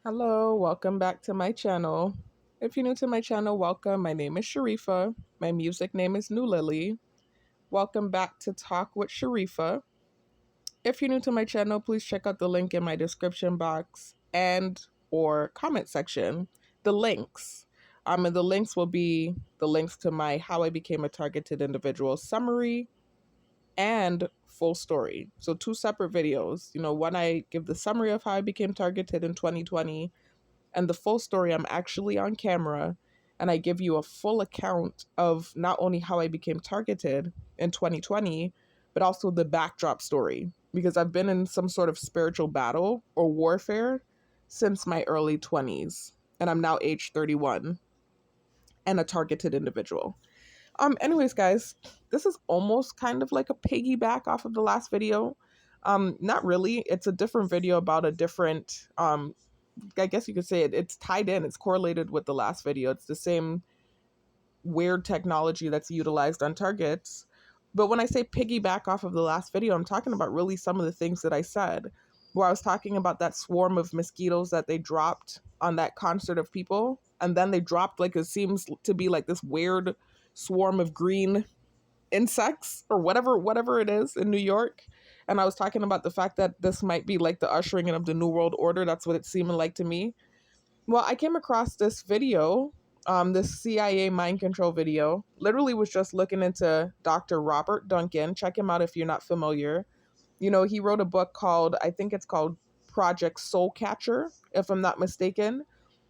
Hello, welcome back to my channel. If you're new to my channel, welcome. My name is Sharifa. My music name is New Lily. Welcome back to Talk with Sharifa. If you're new to my channel, please check out the link in my description box and or comment section. The links. And the links will be the links to my How I Became a Targeted Individual summary and full story. So two separate videos. One I give the summary of how I became targeted in 2020, and the full story, I'm actually on camera and I give you a full account of not only how I became targeted in 2020, but also the backdrop story. Because I've been in some sort of spiritual battle or warfare since my early 20s. And I'm now age 31 and a targeted individual. Anyways, guys, this is almost kind of like a piggyback off of the last video. Not really. It's a different video about a different I guess you could say it's tied in, it's correlated with the last video. It's the same weird technology that's utilized on targets. But when I say piggyback off of the last video, I'm talking about really some of the things that I said, where I was talking about that swarm of mosquitoes that they dropped on that concert of people. And then they dropped, like, it seems to be like this weird swarm of green insects or whatever it is in New York. And I was talking about the fact that this might be like the ushering in of the New World Order. That's what it's seeming like to me. Well, I came across this video, this CIA mind control video. Literally was just looking into Dr. Robert Duncan. Check him out if you're not familiar. He wrote a book called, I think it's called Project Soul Catcher, if I'm not mistaken,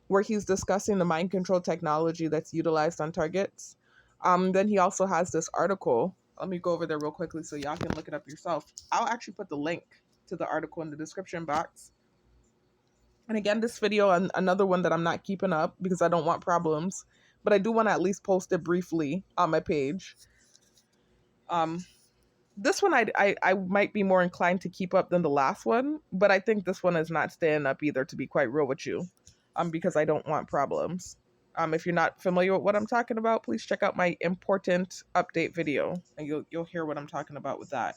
where he's discussing the mind control technology that's utilized on targets. Then he also has this article. Let me go over there real quickly so y'all can look it up yourself. I'll actually put the link to the article in the description box. And again, this video, and another one that I'm not keeping up because I don't want problems, but I do want to at least post it briefly on my page. This one I might be more inclined to keep up than the last one, but I think this one is not staying up either, to be quite real with you, because I don't want problems. If you're not familiar with what I'm talking about, please check out my important update video, and you'll hear what I'm talking about with that.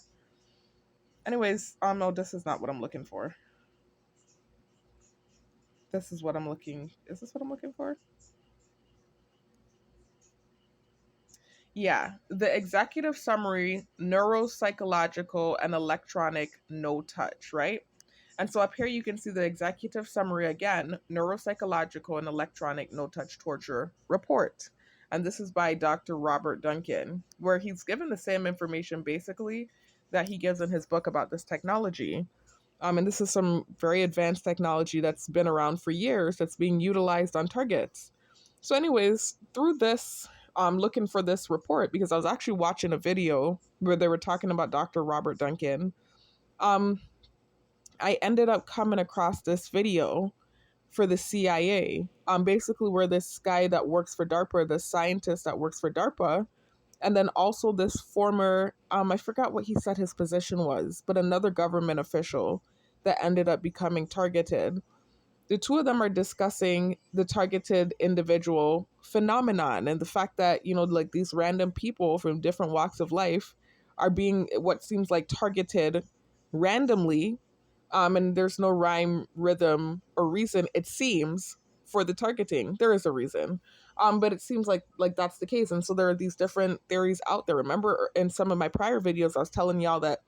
Anyways, no, this is not what I'm looking for. This is what I'm looking. Is this what I'm looking for? Yeah, the executive summary, neuropsychological and electronic no touch, right? And so up here you can see the executive summary again, neuropsychological and electronic no touch torture report. And this is by Dr. Robert Duncan, where he's given the same information basically that he gives in his book about this technology. And this is some very advanced technology that's been around for years that's being utilized on targets. So, anyways, through this, looking for this report because I was actually watching a video where they were talking about Dr. Robert Duncan. I ended up coming across this video for the CIA, basically where this guy that works for DARPA, the scientist that works for DARPA, and then also this former, I forgot what he said his position was, but another government official that ended up becoming targeted. The two of them are discussing the targeted individual phenomenon and the fact that, like these random people from different walks of life are being what seems like targeted randomly. And there's no rhyme, rhythm, or reason, it seems, for the targeting. There is a reason. But it seems like that's the case. And so there are these different theories out there. Remember in some of my prior videos, I was telling y'all that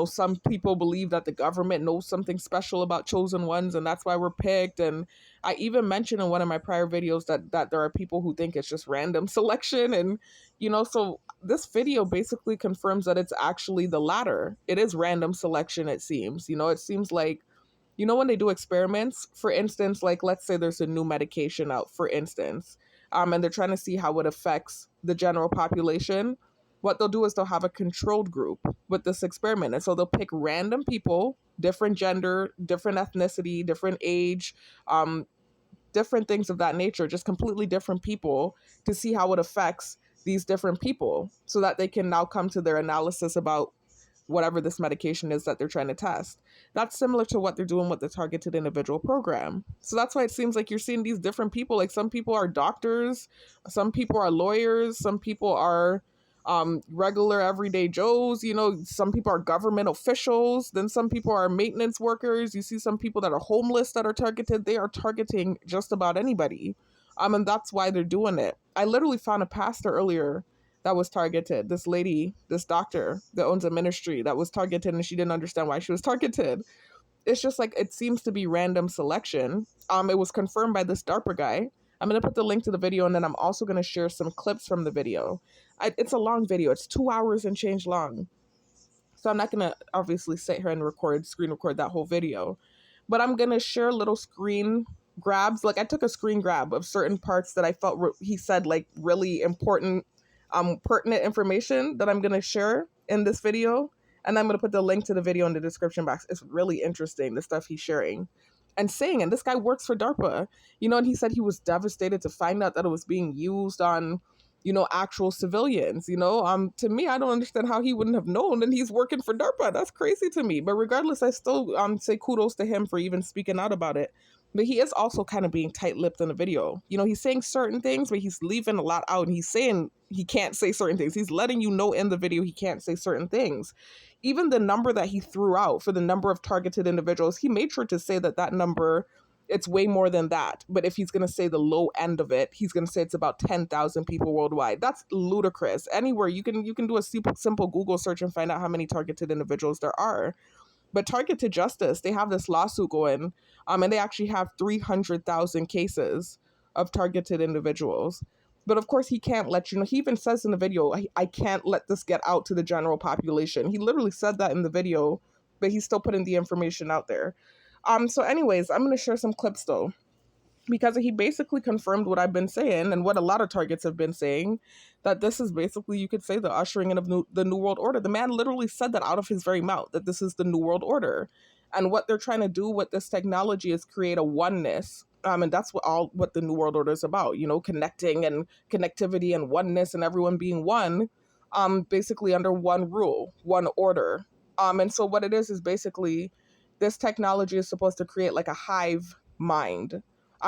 some people believe that the government knows something special about chosen ones and that's why we're picked. And I even mentioned in one of my prior videos that there are people who think it's just random selection. And, so this video basically confirms that it's actually the latter. It is random selection, it seems. It seems like, when they do experiments, for instance, like let's say there's a new medication out, for instance, and they're trying to see how it affects the general population. What they'll do is they'll have a controlled group with this experiment. And so they'll pick random people, different gender, different ethnicity, different age, different things of that nature, just completely different people to see how it affects these different people so that they can now come to their analysis about whatever this medication is that they're trying to test. That's similar to what they're doing with the targeted individual program. So that's why it seems like you're seeing these different people. Like some people are doctors, some people are lawyers, some people are regular everyday Joes. You know, some people are government officials, then some people are maintenance workers. You see some people that are homeless that are targeted. They are targeting just about anybody. And that's why they're doing it. I literally found a pastor earlier that was targeted. This lady, this doctor that owns a ministry that was targeted, and she didn't understand why she was targeted. It's just like it seems to be random selection. It was confirmed by this DARPA guy. I'm gonna put the link to the video, and then I'm also gonna share some clips from the video. It's a long video. It's 2 hours and change long. So I'm not gonna obviously sit here and screen record that whole video, but I'm gonna share little screen grabs. Like I took a screen grab of certain parts that I felt he said like really important, pertinent information that I'm gonna share in this video, and I'm gonna put the link to the video in the description box. It's really interesting the stuff he's sharing and saying. And this guy works for DARPA, you know, and he said he was devastated to find out that it was being used on, you know, actual civilians, you know. To me, I don't understand how he wouldn't have known, and he's working for DARPA. That's crazy to me. But regardless, I still say kudos to him for even speaking out about it. But he is also kind of being tight-lipped in the video. You know, he's saying certain things, but he's leaving a lot out, and he's saying he can't say certain things. He's letting you know in the video he can't say certain things. Even the number that he threw out for the number of targeted individuals, he made sure to say that that number, it's way more than that. But if he's going to say the low end of it, he's going to say it's about 10,000 people worldwide. That's ludicrous. Anywhere you can do a simple Google search and find out how many targeted individuals there are. But Targeted Justice, they have this lawsuit going, and they actually have 300,000 cases of targeted individuals. But of course, he can't let you know. He even says in the video, I can't let this get out to the general population. He literally said that in the video, but he's still putting the information out there. So anyways, I'm going to share some clips though, because he basically confirmed what I've been saying and what a lot of targets have been saying, that this is basically, you could say, the ushering in of the New World Order. The man literally said that out of his very mouth, that this is the New World Order. And what they're trying to do with this technology is create a oneness. And that's what the New World Order is about, you know, connecting and connectivity and oneness and everyone being one, basically under one rule, one order. And so what it is basically this technology is supposed to create like a hive mind.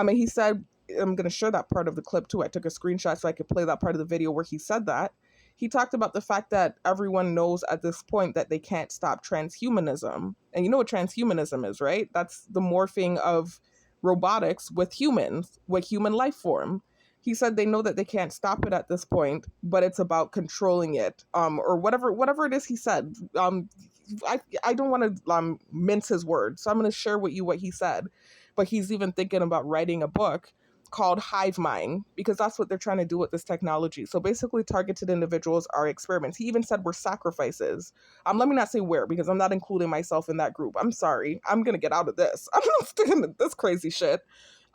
He said, I'm going to share that part of the clip too. I took a screenshot so I could play that part of the video where he said that. He talked about the fact that everyone knows at this point that they can't stop transhumanism. And you know what transhumanism is, right? That's the morphing of robotics with humans, with human life form. He said they know that they can't stop it at this point, but it's about controlling it, or whatever it is he said. I don't want to mince his words, so I'm going to share with you what he said. But he's even thinking about writing a book called Hive Mind, because that's what they're trying to do with this technology. So basically, targeted individuals are experiments. He even said we're sacrifices. Let me not say where, because I'm not including myself in that group. I'm sorry. I'm going to get out of this. I'm not sticking to this crazy shit.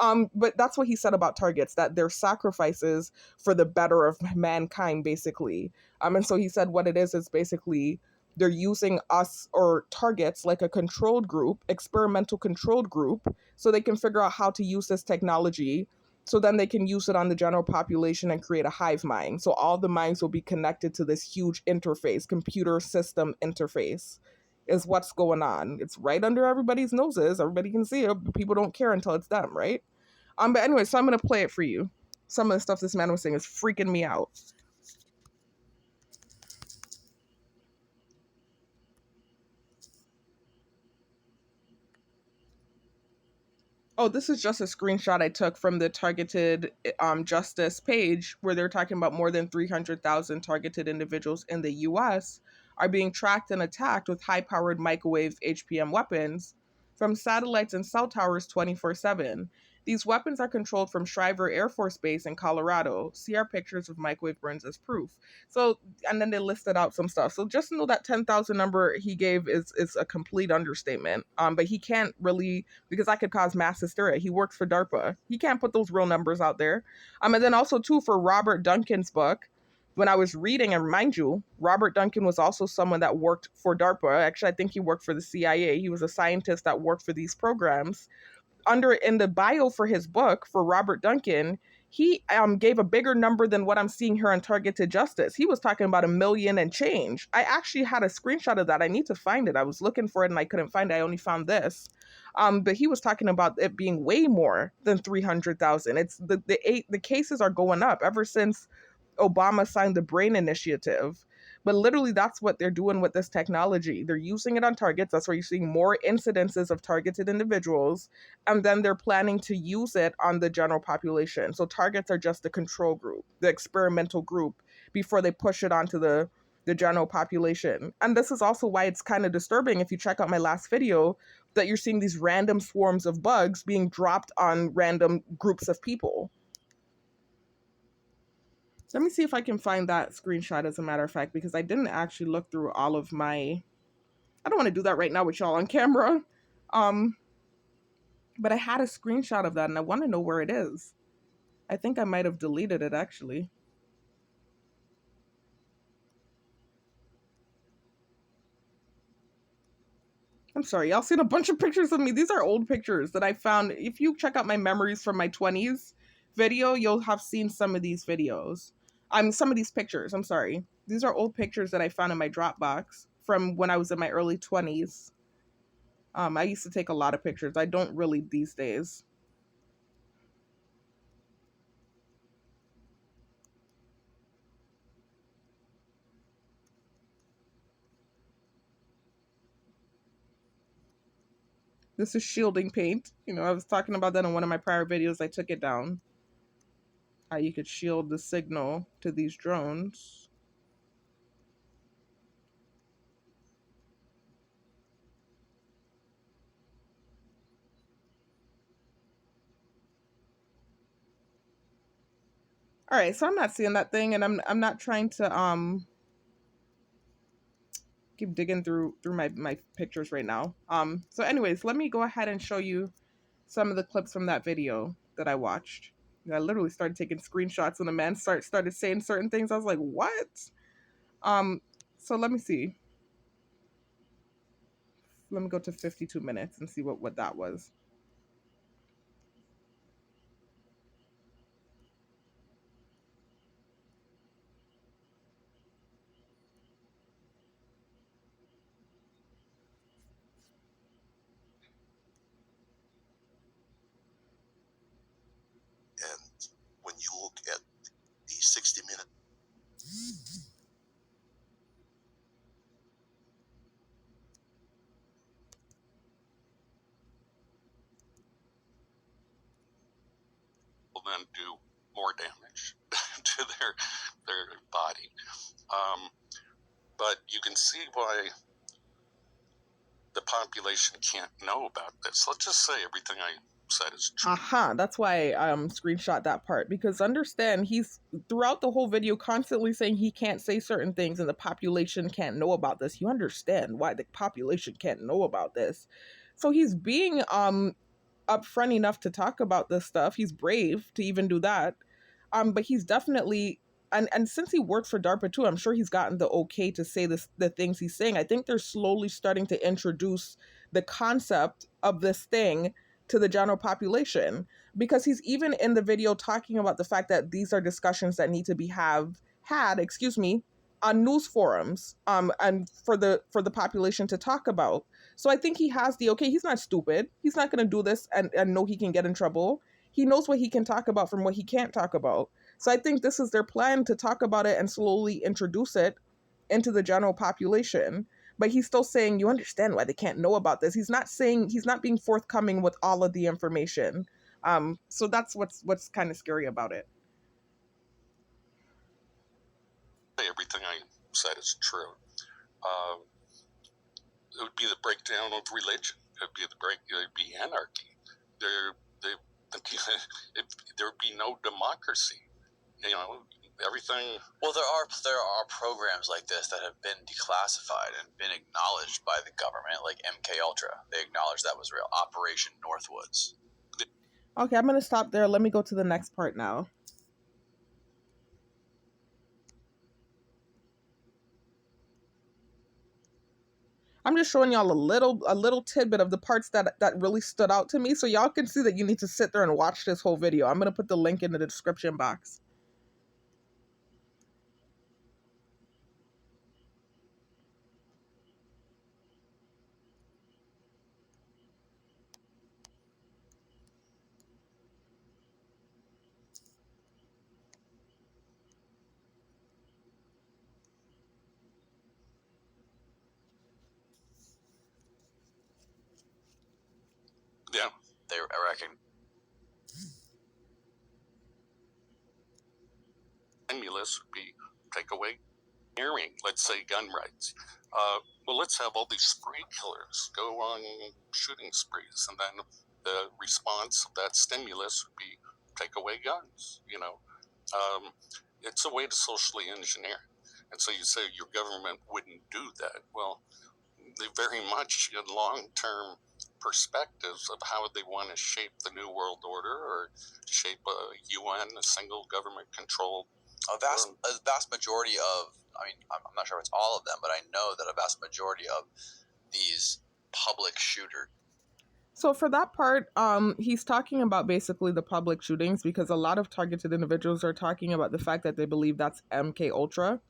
But that's what he said about targets, that they're sacrifices for the better of mankind, basically. And so he said what it is basically they're using us or targets like a controlled group, experimental controlled group, so they can figure out how to use this technology. So then they can use it on the general population and create a hive mind. So all the minds will be connected to this huge interface, computer system interface is what's going on. It's right under everybody's noses. Everybody can see it, but people don't care until it's them, right? But anyway, so I'm going to play it for you. Some of the stuff this man was saying is freaking me out. Oh, this is just a screenshot I took from the Targeted Justice page, where they're talking about more than 300,000 targeted individuals in the US are being tracked and attacked with high-powered microwave HPM weapons from satellites and cell towers 24/7. These weapons are controlled from Shriver Air Force Base in Colorado. See our pictures of microwave burns as proof. So, and then they listed out some stuff. So just know that 10,000 number he gave is a complete understatement. But he can't really, because that could cause mass hysteria. He works for DARPA. He can't put those real numbers out there. And then also too, for Robert Duncan's book, when I was reading, and mind you, Robert Duncan was also someone that worked for DARPA. Actually, I think he worked for the CIA. He was a scientist that worked for these programs. In the bio for his book, for Robert Duncan, he gave a bigger number than what I'm seeing here on Targeted Justice. He was talking about 1 million and change. I actually had a screenshot of that. I need to find it. I was looking for it and I couldn't find it. I only found this. But he was talking about it being way more than 300,000. It's the cases are going up ever since Obama signed the Brain Initiative. But literally, that's what they're doing with this technology. They're using it on targets. That's why you're seeing more incidences of targeted individuals. And then they're planning to use it on the general population. So targets are just the control group, the experimental group, before they push it onto the general population. And this is also why it's kind of disturbing if you check out my last video that you're seeing these random swarms of bugs being dropped on random groups of people. Let me see if I can find that screenshot, as a matter of fact, because I didn't actually look through all of my... I don't want to do that right now with y'all on camera. But I had a screenshot of that, and I want to know where it is. I think I might have deleted it, actually. I'm sorry, y'all seen a bunch of pictures of me. These are old pictures that I found. If you check out my memories from my 20s video, you'll have seen some of these videos. Some of these pictures, I'm sorry. These are old pictures that I found in my Dropbox from when I was in my early 20s. I used to take a lot of pictures. I don't really these days. This is shielding paint. You know, I was talking about that in one of my prior videos. I took it down. How you could shield the signal to these drones. All right, so I'm not seeing that thing, and I'm not trying to keep digging through my pictures right now. So anyways, let me go ahead and show you some of the clips from that video that I watched. I literally started taking screenshots when the man started saying certain things. I was like, what? So let me see. Let me go to 52 minutes and see what that was. And when you look at the 60-minute will then do more damage to their body. But you can see why the population can't know about this. Let's just say everything I said is true. That's why I screenshot that part, because understand, he's throughout the whole video constantly saying he can't say certain things and the population can't know about this. You understand why the population can't know about this. So he's being upfront enough to talk about this stuff. He's brave to even do that. But he's definitely, and since he worked for DARPA too, I'm sure he's gotten the okay to say the things he's saying. I think they're slowly starting to introduce the concept of this thing to the general population, because he's even in the video talking about the fact that these are discussions that need to be had, excuse me, on news forums, and for the population to talk about. So I think he has the okay. He's not stupid. He's not going to do this and know he can get in trouble. He knows what he can talk about from what he can't talk about. So I think this is their plan, to talk about it and slowly introduce it into the general population. But he's still saying, you understand why they can't know about this. He's not saying, he's not being forthcoming with all of the information. So that's what's kind of scary about it. Everything I said is true. It would be the breakdown of religion. It would be anarchy. There would be no democracy. You know, everything. Well, there are programs like this that have been declassified and been acknowledged by the government, like MK Ultra. They acknowledged that was real. Operation Northwoods. Okay, I'm gonna stop there. Let me go to the next part now. I'm just showing y'all a little tidbit of the parts that really stood out to me, so y'all can see that you need to sit there and watch this whole video. I'm gonna put the link in the description box. Yeah. They reckon. Stimulus would be take away hearing, let's say gun rights. Well, let's have all these spree killers go on shooting sprees, and then the response of that stimulus would be take away guns. It's a way to socially engineer. And so you say your government wouldn't do that. Well, they very much in long-term perspectives of how they want to shape the new world order or shape a UN, a single government controlled. A vast majority of, I mean, I'm not sure if it's all of them, but I know that a vast majority of these public shooters. So for that part, he's talking about basically the public shootings, because a lot of targeted individuals are talking about the fact that they believe that's MK Ultra.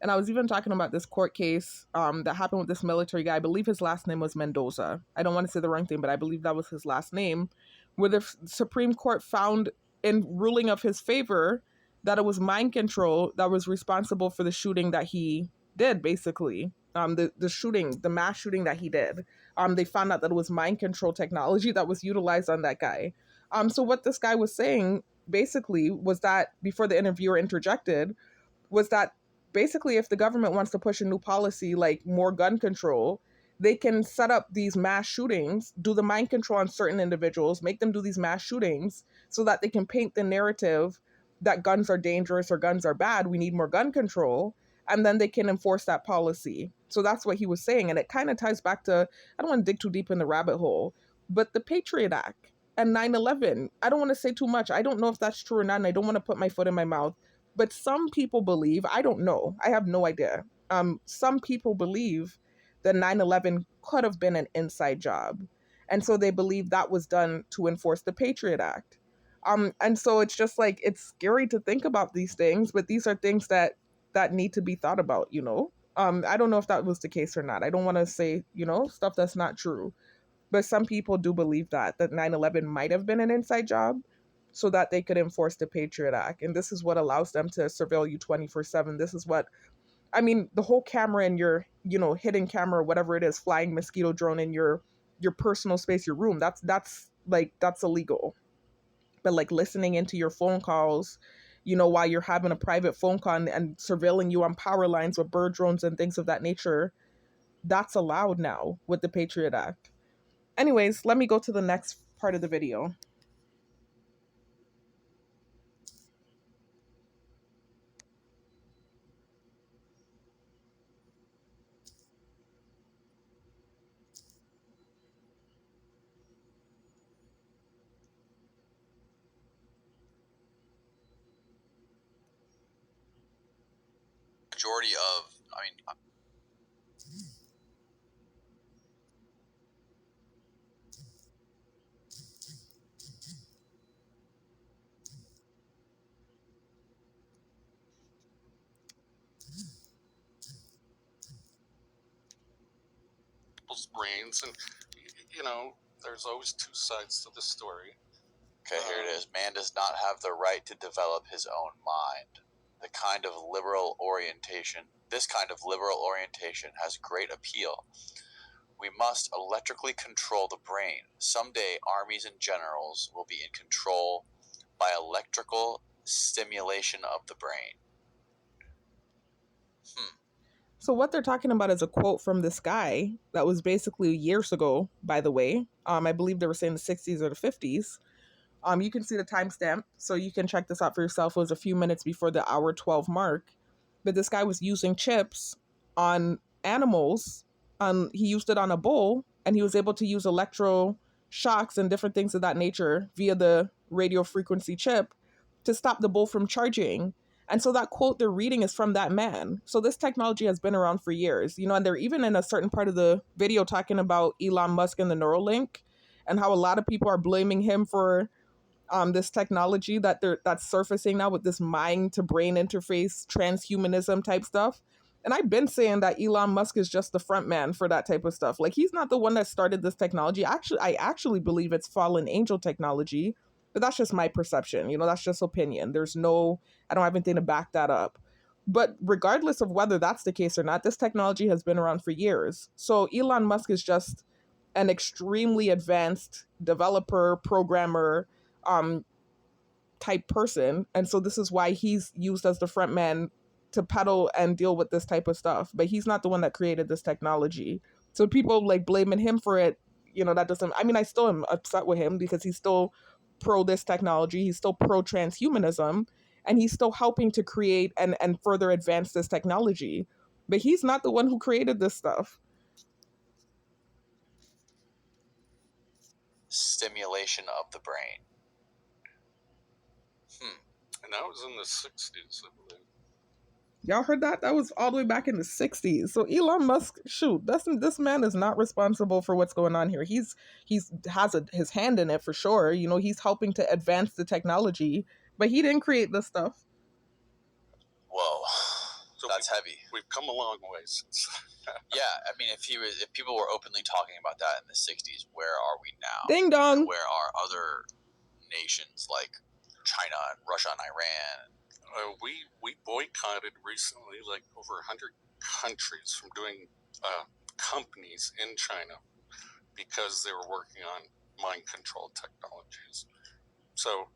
And I was even talking about this court case that happened with this military guy. I believe his last name was Mendoza. I don't want to say the wrong thing, but I believe that was his last name, where the Supreme Court found in ruling of his favor that it was mind control that was responsible for the shooting that he did, basically. The mass shooting that he did. They found out that it was mind control technology that was utilized on that guy. So what this guy was saying basically was that, before the interviewer interjected, was that basically if the government wants to push a new policy like more gun control, they can set up these mass shootings, do the mind control on certain individuals, make them do these mass shootings so that they can paint the narrative that guns are dangerous or guns are bad. We need more gun control. And then they can enforce that policy. So that's what he was saying. And it kind of ties back to, I don't want to dig too deep in the rabbit hole, but the Patriot Act and 9/11. I don't want to say too much. I don't know if that's true or not, and I don't want to put my foot in my mouth. But some people believe, I don't know, I have no idea. Some people believe that 9/11 could have been an inside job. And so they believe that was done to enforce the Patriot Act. And so it's just like, it's scary to think about these things, but these are things that need to be thought about, you know? I don't know if that was the case or not. I don't want to say, stuff that's not true. But some people do believe that 9/11 might have been an inside job so that they could enforce the Patriot Act. And this is what allows them to surveil you 24/7. This is what, I mean, the whole camera in your, hidden camera, whatever it is, flying mosquito drone in your personal space, your room, that's illegal. But like listening into your phone calls, while you're having a private phone call and surveilling you on power lines with bird drones and things of that nature, that's allowed now with the Patriot Act. Anyways, let me go to the next part of the video. Majority of, I mean, people's brains, and there's always two sides to the story. Okay, here it is. Man does not have the right to develop his own mind. This kind of liberal orientation has great appeal. We must electrically control the brain. Someday, armies and generals will be in control by electrical stimulation of the brain. So what they're talking about is a quote from this guy that was basically years ago, by the way. I believe they were saying the 60s or the 50s. You can see the timestamp, so you can check this out for yourself. It was a few minutes before the hour 12 mark. But this guy was using chips on animals. He used it on a bull, and he was able to use electro shocks and different things of that nature via the radio frequency chip to stop the bull from charging. And so that quote they're reading is from that man. So this technology has been around for years, and they're even in a certain part of the video talking about Elon Musk and the Neuralink and how a lot of people are blaming him for this technology that's surfacing now with this mind to brain interface, transhumanism type stuff. And I've been saying that Elon Musk is just the front man for that type of stuff. Like, he's not the one that started this technology. I actually believe it's fallen angel technology, but that's just my perception. That's just opinion. I don't have anything to back that up. But regardless of whether that's the case or not, this technology has been around for years. So Elon Musk is just an extremely advanced developer, programmer, type person. And so this is why he's used as the front man to peddle and deal with this type of stuff. But he's not the one that created this technology. So people like blaming him for it, that doesn't, I mean, I still am upset with him because he's still pro this technology. He's still pro transhumanism, and he's still helping to create and further advance this technology. But he's not the one who created this stuff. Stimulation of the brain. And that was in the 60s, I believe. Y'all heard that? That was all the way back in the 60s. So Elon Musk, shoot, this man is not responsible for what's going on here. He's has his hand in it for sure. He's helping to advance the technology, but he didn't create this stuff. Whoa, So that's heavy. We've come a long way since. Yeah, I mean, if people were openly talking about that in the 60s, where are we now? Ding dong. Where are other nations like China and Russia and Iran? We boycotted recently like over 100 countries from doing companies in China because they were working on mind control technologies. So,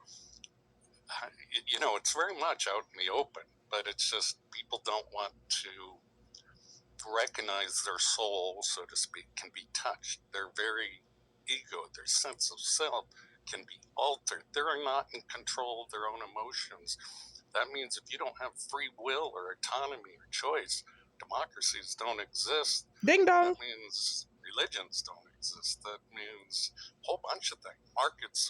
it's very much out in the open, but it's just people don't want to recognize their soul, so to speak, can be touched. Their very ego, their sense of self can be altered. They're not in control of their own emotions. That means if you don't have free will or autonomy or choice, democracies don't exist. Ding dong. That means religions don't exist. That means a whole bunch of things. Markets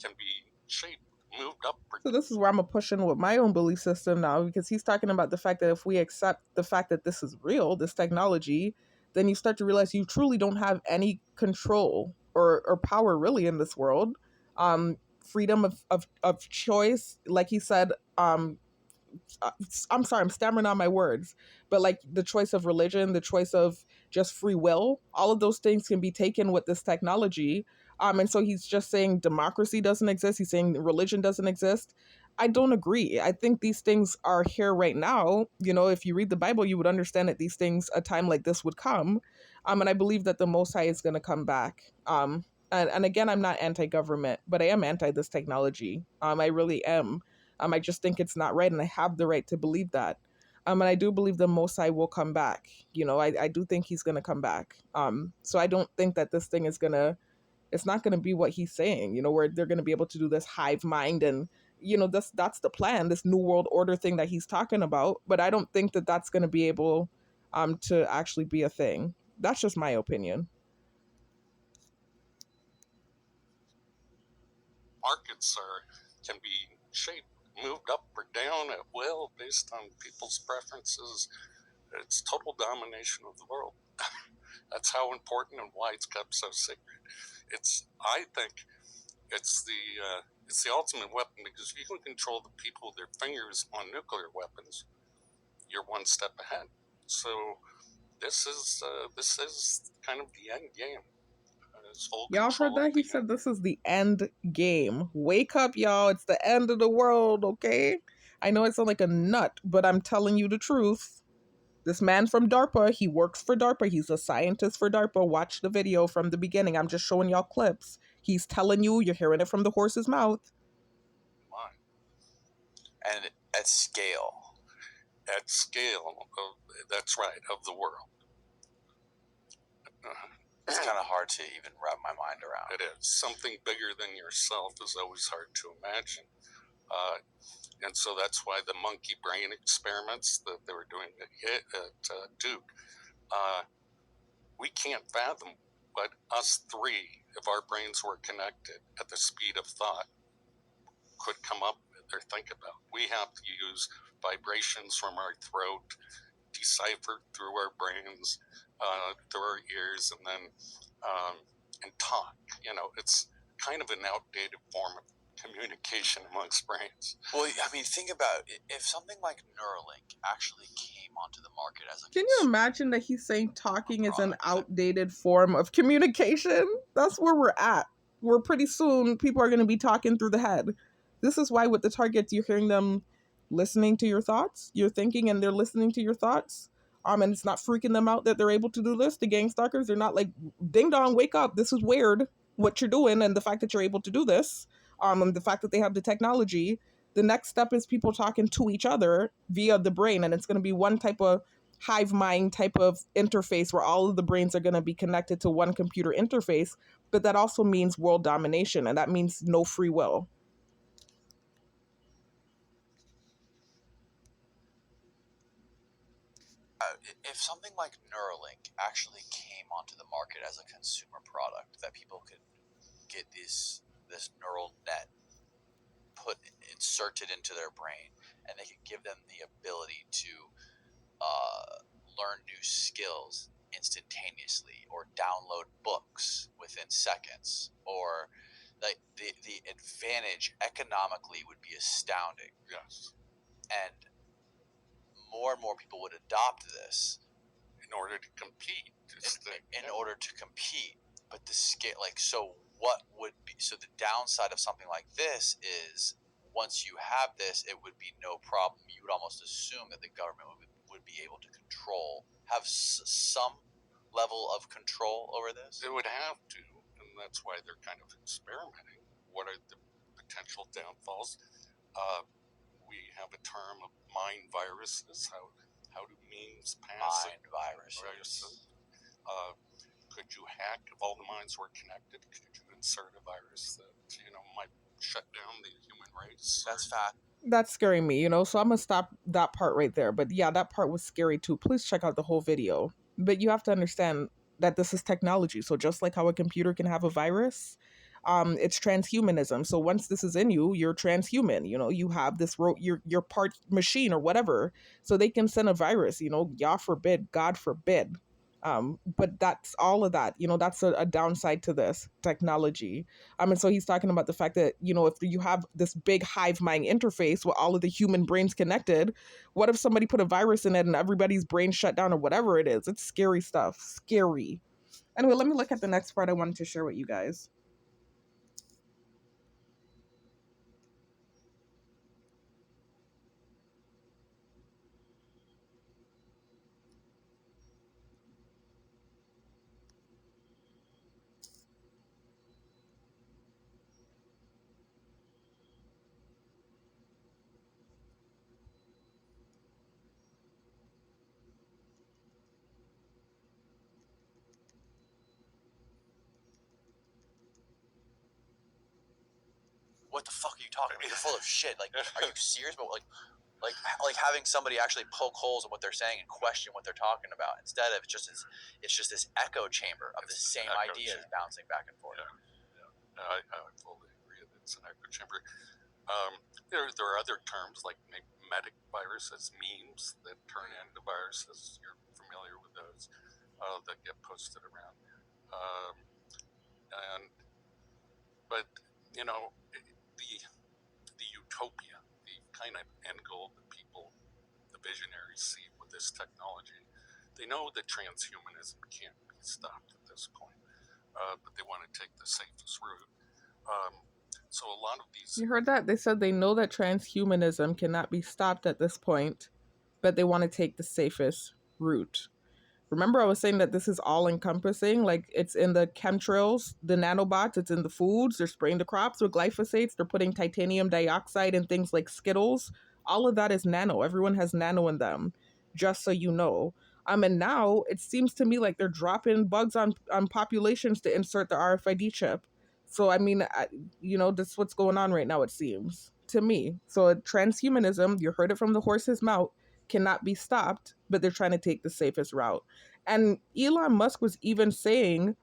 can be shaped, moved up. So this is where I'm gonna push in with my own belief system now, because he's talking about the fact that if we accept the fact that this is real, this technology, then you start to realize you truly don't have any control or power really in this world. Freedom of choice, like he said, I'm sorry, I'm stammering on my words, but like the choice of religion, the choice of just free will, all of those things can be taken with this technology. And so he's just saying democracy doesn't exist. He's saying religion doesn't exist. I don't agree. I think these things are here right now. If you read the Bible, you would understand that these things, a time like this would come. And I believe that the Most High is going to come back. And again, I'm not anti-government, but I am anti this technology. I really am. I just think it's not right, and I have the right to believe that. And I do believe the Most High will come back. I do think he's going to come back. So I don't think that this thing it's not going to be what he's saying, where they're going to be able to do this hive mind and, that's the plan, this new world order thing that he's talking about. But I don't think that that's going to be able to actually be a thing. That's just my opinion. Markets can be shaped, moved up or down at will based on people's preferences. It's total domination of the world. That's how important and why it's kept so secret. I think it's the ultimate weapon, because if you can control the people with their fingers on nuclear weapons, you're one step ahead. So this is kind of the end game. Y'all heard that? He said this is the end game. Wake up, y'all. It's the end of the world, okay? I know it sounds like a nut, but I'm telling you the truth. This man from DARPA, he works for DARPA. He's a scientist for DARPA. Watch the video from the beginning. I'm just showing y'all clips. He's telling you, you're hearing it from the horse's mouth. And at scale. At scale, that's right, of the world. It's kind of hard to even wrap my mind around. It is. Something bigger than yourself is always hard to imagine. And so that's why the monkey brain experiments that they were doing at Duke, we can't fathom what us three, if our brains were connected at the speed of thought, could come up with or think about. We have to use vibrations from our throat, deciphered through our brains, through our ears, and then and talk. It's kind of an outdated form of communication amongst brains. Well, I mean, think about it. If something like Neuralink actually came onto the market as a Can you imagine that he's saying talking is an outdated form of communication? That's where we're at. We're pretty soon, people are going to be talking through the head. This is why with the targets, you're hearing them listening to your thoughts. You're thinking and they're listening to your thoughts. And it's not freaking them out that they're able to do this. The gang stalkers, they're not like, ding dong, wake up, this is weird what you're doing, and the fact that you're able to do this, and the fact that they have the technology. The next step is people talking to each other via the brain, and it's going to be one type of hive mind type of interface where all of the brains are going to be connected to one computer interface. But that also means world domination, and that means no free will. If something like Neuralink actually came onto the market as a consumer product, that people could get this neural net inserted into their brain, and they could give them the ability to learn new skills instantaneously, or download books within seconds, or like the advantage economically would be astounding. Yes. And more people would adopt this in order to compete. In order to compete. But the scale, like, so what would be, so the downside of something like this is, once you have this, it would be no problem. You would almost assume that the government would be able to have some level of control over this. They would have to, and that's why they're kind of experimenting. What are the potential downfalls? We have a term of mind viruses. How do memes pass? Mind viruses. Could you hack, if all the minds were connected, could you insert a virus that, might shut down the human race? That's fact. That's scaring me, so I'm gonna stop that part right there. But yeah, that part was scary too. Please check out the whole video. But you have to understand that this is technology. So just like how a computer can have a virus, it's transhumanism. So once this is in you, you're transhuman. You have this you're part machine or whatever. So they can send a virus. Yah forbid, God forbid. But that's all of that. That's a downside to this technology. And so he's talking about the fact that, if you have this big hive mind interface with all of the human brains connected, what if somebody put a virus in it and everybody's brain shut down or whatever it is? It's scary stuff. Scary. Anyway, let me look at the next part I wanted to share with you guys. What the fuck are you talking about? You're full of shit. Like, are you serious? But like having somebody actually poke holes in what they're saying and question what they're talking about, instead of it's just this echo chamber of the same ideas bouncing back and forth. Yeah. I fully agree that it's an echo chamber. There are other terms like memetic viruses, memes that turn into viruses. You're familiar with those that get posted around. But the utopia, the kind of end goal that people, the visionaries, see with this technology, they know that transhumanism can't be stopped at this point, but they want to take the safest route. So a lot of these... You heard that? They said they know that transhumanism cannot be stopped at this point, but they want to take the safest route. Remember I was saying that this is all encompassing, like it's in the chemtrails, the nanobots, it's in the foods, they're spraying the crops with glyphosates, they're putting titanium dioxide in things like Skittles. All of that is nano. Everyone has nano in them, just so you know. And now it seems to me like they're dropping bugs on populations to insert the RFID chip. So, that's what's going on right now, it seems to me. So transhumanism, you heard it from the horse's mouth, cannot be stopped, but they're trying to take the safest route. And Elon Musk was even saying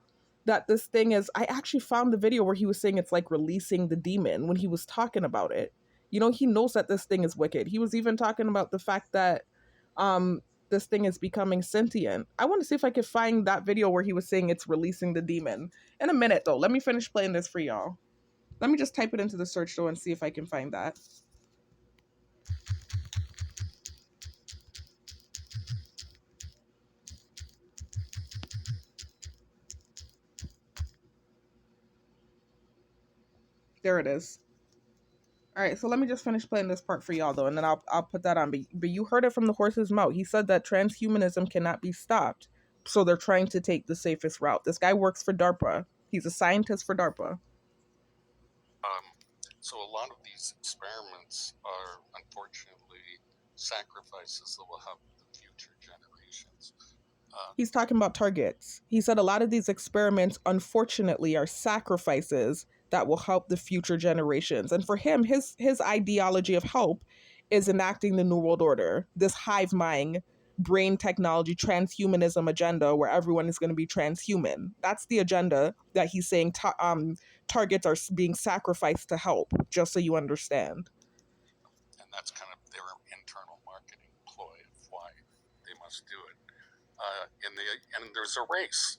that this thing is, I actually found the video where he was saying it's like releasing the demon when he was talking about it. He knows that this thing is wicked. He was even talking about the fact that this thing is becoming sentient. I want to see if I could find that video where he was saying it's releasing the demon. In a minute, though. Let me finish playing this for y'all. Let me just type it into the search though and see if I can find that. There it is. All right, so let me just finish playing this part for y'all though, and then I'll put that on. But you heard it from the horse's mouth. He said that transhumanism cannot be stopped, so they're trying to take the safest route. This guy works for DARPA. He's a scientist for DARPA. So a lot of these experiments are unfortunately sacrifices that will help the future generations. He's talking about targets. He said a lot of these experiments, unfortunately, are sacrifices that will help the future generations. And for him, his ideology of help is enacting the New World Order, this hive mind, brain technology, transhumanism agenda where everyone is going to be transhuman. That's the agenda that he's saying targets are being sacrificed to help, just so you understand. And that's kind of their internal marketing ploy of why they must do it. And there's a race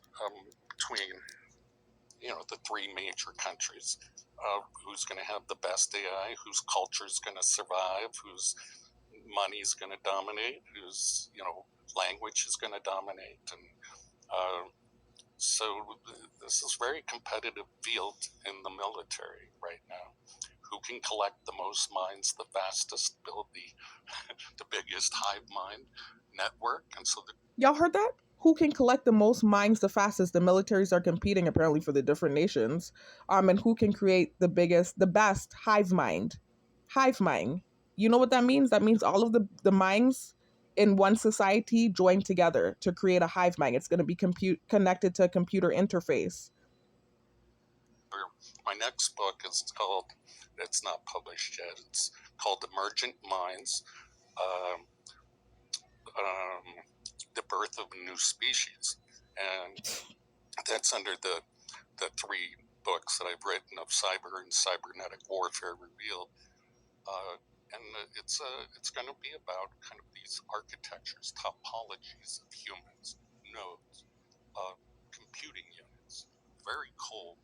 between the three major countries. Who's going to have the best AI? Whose culture is going to survive? Whose money is going to dominate? Whose language is going to dominate? And so this is very competitive field in the military right now. Who can collect the most minds the fastest, build the biggest hive mind network? And so y'all heard that? Who can collect the most minds the fastest? The militaries are competing apparently for the different nations. And who can create the best hive mind? Hive mind. You know what that means? That means all of the minds in one society join together to create a hive mind. It's going to be connected to a computer interface. My next book is called, it's not published yet, it's called Emergent Minds, The Birth of a New Species. And that's under the three books that I've written of cyber and cybernetic warfare revealed. And it's going to be about kind of these architectures, topologies of humans, nodes, computing units, very cold,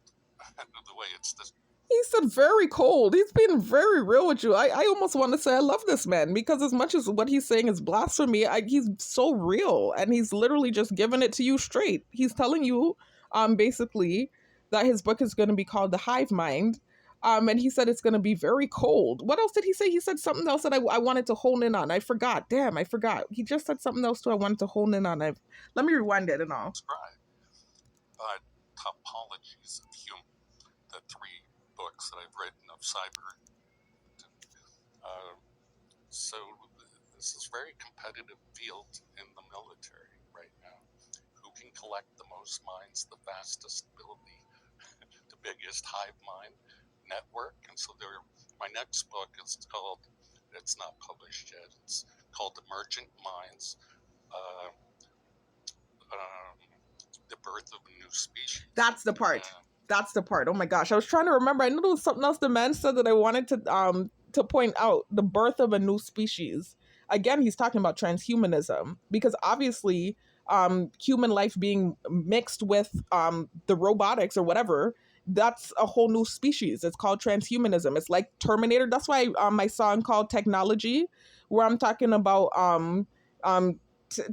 the way it's this. He said very cold. He's being very real with you. I almost want to say I love this man because as much as what he's saying is blasphemy, he's so real and he's literally just giving it to you straight. He's telling you basically that his book is going to be called The Hive Mind. And he said it's going to be very cold. What else did he say? He said something else that I wanted to hone in on. I forgot. Damn, I forgot. He just said something else too I wanted to hone in on. Let me rewind it and all. But topologies of human, the three books that I've written of cyber. So this is very competitive field in the military right now. Who can collect the most minds the fastest, build the biggest hive mind network? And so my next book is called, it's not published yet, it's called Emergent Minds, The Birth of a New Species. That's the part. That's the part. Oh my gosh. I was trying to remember. I know there was something else the man said that I wanted to point out. The birth of a new species. Again, he's talking about transhumanism because obviously human life being mixed with the robotics or whatever, that's a whole new species. It's called transhumanism. It's like Terminator. That's why my song called Technology, where I'm talking about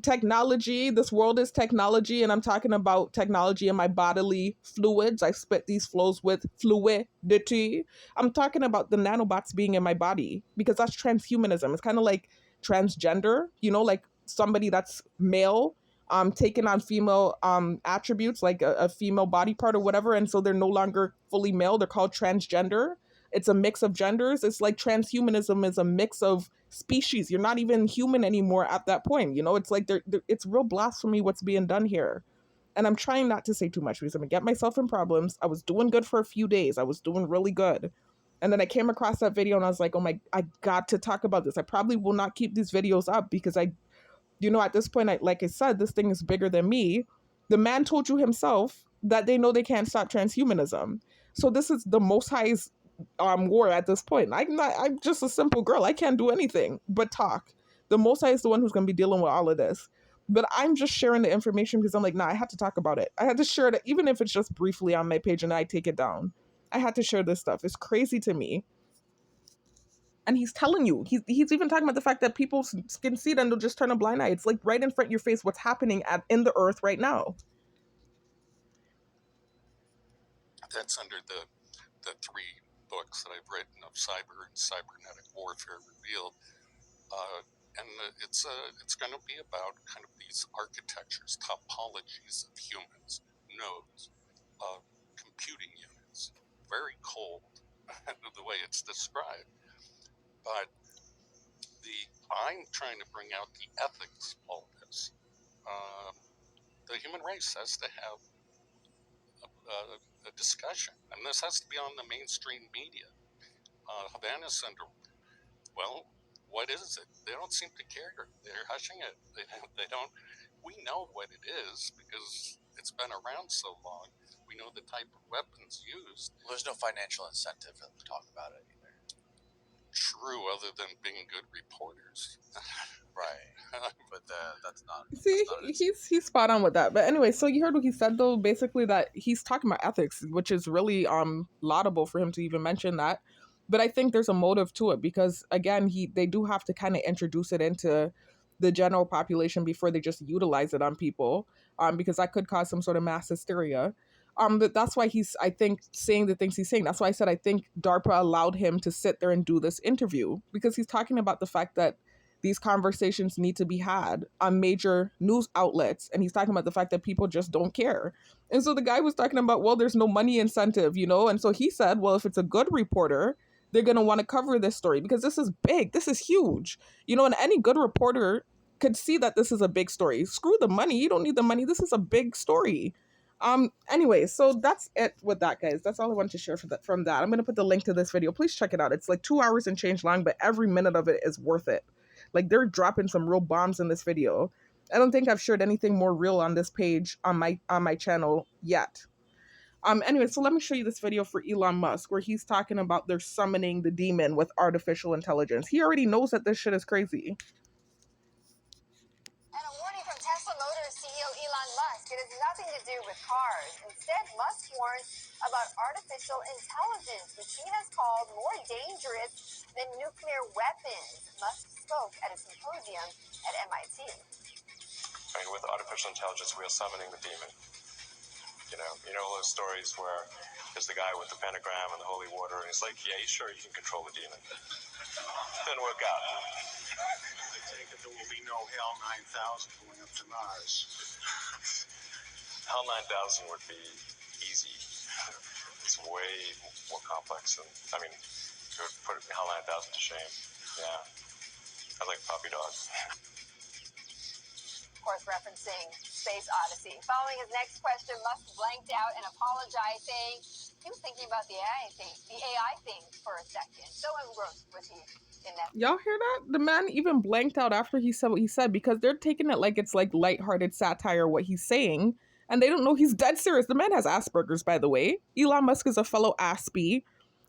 technology. This world is technology, and I'm talking about technology in my bodily fluids. I spit these flows with fluidity. I'm talking about the nanobots being in my body because that's transhumanism. It's kind of like transgender, like somebody that's male taking on female attributes, like a female body part or whatever, and so they're no longer fully male. They're called transgender. It's a mix of genders. It's like transhumanism is a mix of species. You're not even human anymore at that point. It's like it's real blasphemy what's being done here. And I'm trying not to say too much because I'm going to get myself in problems. I was doing good for a few days. I was doing really good. And then I came across that video and I was like, oh I got to talk about this. I probably will not keep these videos up because at this point, like I said, this thing is bigger than me. The man told you himself that they know they can't stop transhumanism. So this is the Most High's war at this point. I'm just a simple girl. I can't do anything but talk. The Most High is the one who's going to be dealing with all of this. But I'm just sharing the information because I'm like, nah, I had to talk about it. I had to share it, even if it's just briefly on my page and I take it down. I had to share this stuff. It's crazy to me. And he's telling you, he's even talking about the fact that people can see it and they'll just turn a blind eye. It's like right in front of your face what's happening in the earth right now. That's under the three books that I've written of cyber and cybernetic warfare revealed. And it's going to be about kind of these architectures, topologies of humans, nodes, computing units. Very cold, the way it's described. But I'm trying to bring out the ethics of all this. The human race has to have a discussion, and this has to be on the mainstream media. Havana Syndrome, well, what is it? They don't seem to care. They're hushing it. They don't. We know what it is because it's been around so long. We know the type of weapons used. Well, there's no financial incentive to talk about it either. True, other than being good reporters. Right. But that's not. See, that's not he's spot on with that. But anyway, so you heard what he said though. Basically, that he's talking about ethics, which is really laudable for him to even mention that. But I think there's a motive to it because again, they do have to kind of introduce it into the general population before they just utilize it on people, because that could cause some sort of mass hysteria. But that's why he's, I think, saying the things he's saying. That's why I said I think DARPA allowed him to sit there and do this interview because he's talking about the fact that these conversations need to be had on major news outlets. And he's talking about the fact that people just don't care. And so the guy was talking about, well, there's no money incentive, you know? And so he said, well, if it's a good reporter, they're going to want to cover this story because this is big. This is huge, you know, and any good reporter could see that this is a big story. Screw the money. You don't need the money. This is a big story. Anyway, so that's it with that, guys. That's all I wanted to share from that. I'm going to put the link to this video. Please check it out. It's like 2 hours and change long, but every minute of it is worth it. Like they're dropping some real bombs in this video. I don't think I've shared anything more real on this page on my channel yet. Anyway, so let me show you this video for Elon Musk where he's talking about they're summoning the demon with artificial intelligence. He already knows that this shit is crazy. And a warning from Tesla Motors CEO Elon Musk. It has nothing to do with cars. Instead, Musk warns about artificial intelligence, which he has called more dangerous than nuclear weapons. Musk spoke at a symposium at MIT. I mean, with artificial intelligence, we are summoning the demon. You know all those stories where there's the guy with the pentagram and the holy water, and he's like, yeah, sure, you can control the demon. Didn't work out. I take it there will be no HAL 9000 going up to Mars. HAL 9000 would be easy. It's way more complex than, I mean, it would put HAL 9000 to shame. Yeah. I like puppy dogs. Of course, referencing Space Odyssey. Following his next question, Musk blanked out and apologized, saying he was thinking about the AI thing for a second. So engrossed was he in that. Y'all hear that? The man even blanked out after he said what he said because they're taking it like it's like lighthearted satire what he's saying, and they don't know he's dead serious. The man has Asperger's, by the way. Elon Musk is a fellow Aspie.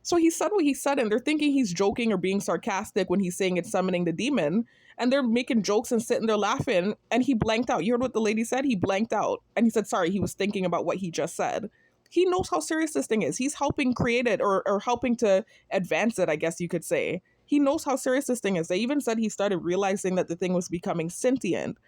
So he said what he said, and they're thinking he's joking or being sarcastic when he's saying it's summoning the demon. And they're making jokes and sitting there laughing, and he blanked out. You heard what the lady said? He blanked out. And he said, sorry, he was thinking about what he just said. He knows how serious this thing is. He's helping create it or helping to advance it, I guess you could say. He knows how serious this thing is. They even said he started realizing that the thing was becoming sentient.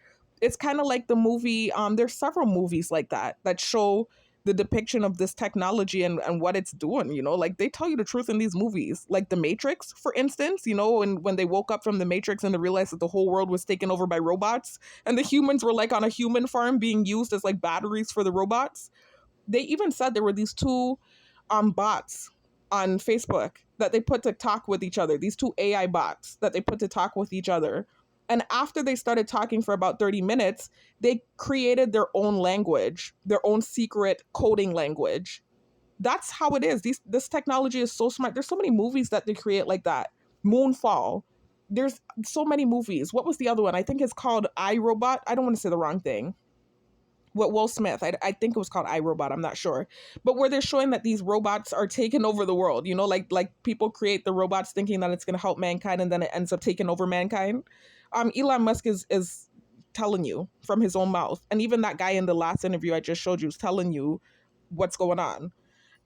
It's kind of like the movie, there's several movies like that show the depiction of this technology and what it's doing, you know, like they tell you the truth in these movies, like The Matrix, for instance, you know, and when they woke up from the Matrix and they realized that the whole world was taken over by robots and the humans were like on a human farm being used as like batteries for the robots. They even said there were these two bots on Facebook that they put to talk with each other, these two AI bots that they put to talk with each other. And after they started talking for about 30 minutes, they created their own language, their own secret coding language. That's how it is. This technology is so smart. There's so many movies that they create like that. Moonfall. There's so many movies. What was the other one? I think it's called iRobot. I don't want to say the wrong thing. What Will Smith, I think it was called iRobot, I'm not sure. But where they're showing that these robots are taking over the world, you know, like people create the robots thinking that it's going to help mankind and then it ends up taking over mankind. Elon Musk is telling you from his own mouth. And even that guy in the last interview I just showed you is telling you what's going on.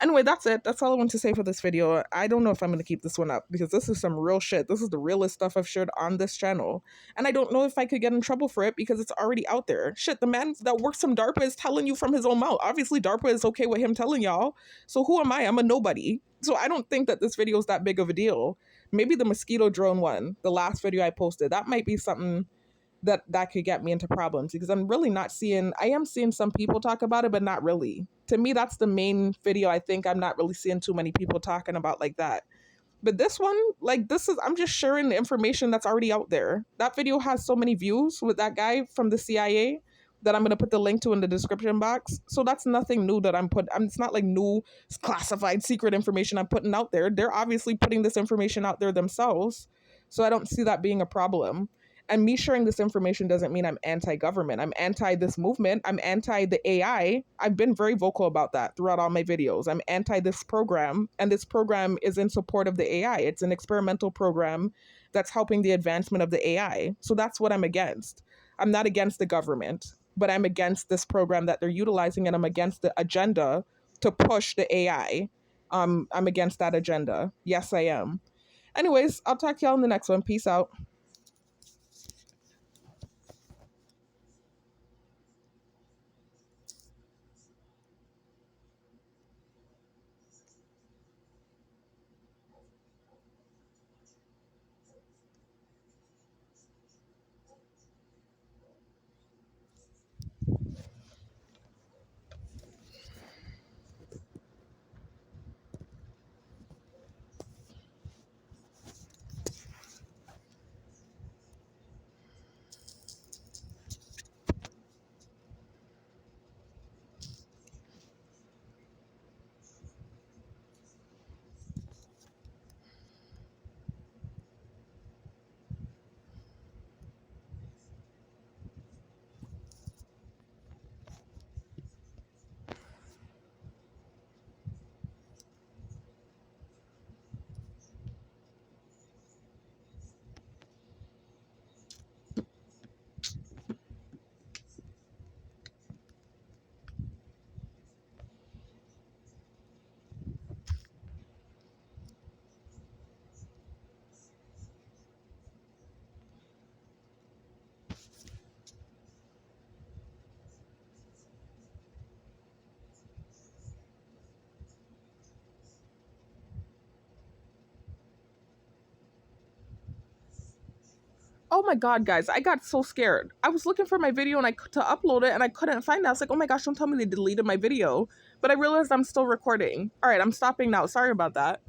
Anyway, that's it. That's all I want to say for this video. I don't know if I'm going to keep this one up because this is some real shit. This is the realest stuff I've shared on this channel. And I don't know if I could get in trouble for it because it's already out there. Shit, the man that works from DARPA is telling you from his own mouth. Obviously, DARPA is okay with him telling y'all. So who am I? I'm a nobody. So I don't think that this video is that big of a deal. Maybe the mosquito drone one, the last video I posted, that might be something that could get me into problems, because I'm really not seeing, I am seeing some people talk about it, but not really. To me, that's the main video I think I'm not really seeing too many people talking about like that. But this one, like, this is, I'm just sharing the information that's already out there. That video has so many views with that guy from the CIA that I'm going to put the link to in the description box. So that's nothing new that it's not like new classified secret information I'm putting out there. They're obviously putting this information out there themselves. So I don't see that being a problem. And me sharing this information doesn't mean I'm anti-government. I'm anti this movement. I'm anti the AI. I've been very vocal about that throughout all my videos. I'm anti this program, and this program is in support of the AI. It's an experimental program that's helping the advancement of the AI. So that's what I'm against. I'm not against the government, but I'm against this program that they're utilizing, and I'm against the agenda to push the AI. I'm against that agenda. Yes, I am. Anyways, I'll talk to y'all in the next one. Peace out. Oh my god, guys, I got so scared. I was looking for my video and to upload it, and I couldn't find it. I was like, oh my gosh, don't tell me they deleted my video. But I realized I'm still recording. All right, I'm stopping now. Sorry about that.